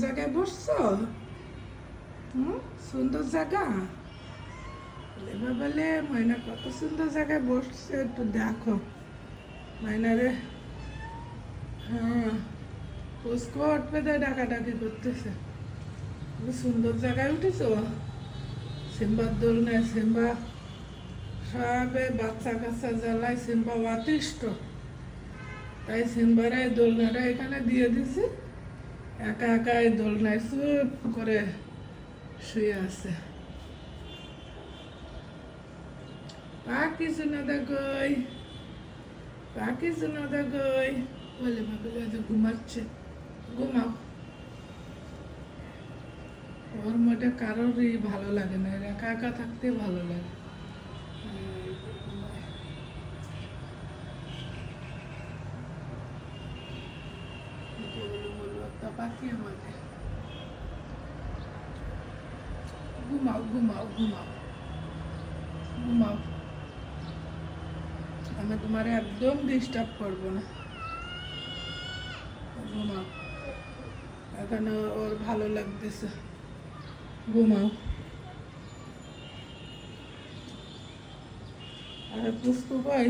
জায়গায় বসছো? সুন্দর জায়গা। এবার বলে ময়না কত সুন্দর জায়গায় বসছে, একটু দেখো ময়না রে। হ্যাঁ, পুষ্কো উঠবে তাই ডাকাডাকি করতেছে। সুন্দর জায়গায় উঠেছো। সিম্বার দোলনায় সিম্বা সবে বাচ্চা কাচ্চা জ্বালায় সিম্বা অতিষ্ঠ, তাই সিম্বারে দোলনাটা এখানে দিয়ে দিছি। একা একা এই দোলনায় চুপ করে শুয়ে আছে। পাখি শোনা দেখই, পাখি শোনা দেখই বলে ভাবলে ঘুমাচ্ছে। ঘুমাও। ওর মধ্যে কারোরই ভালো লাগে না, একা একা থাকতে ভালো লাগে। একটা পাখি আমাকে। ঘুমাও ঘুমাও ঘুমাও ঘুমাও, আমি তোমার একদম ডিস্টার্ব করবো না। ঘুমাও, এখানে ওর ভালো লাগতেছে। ঘুমাও। আর পুষ্প কই?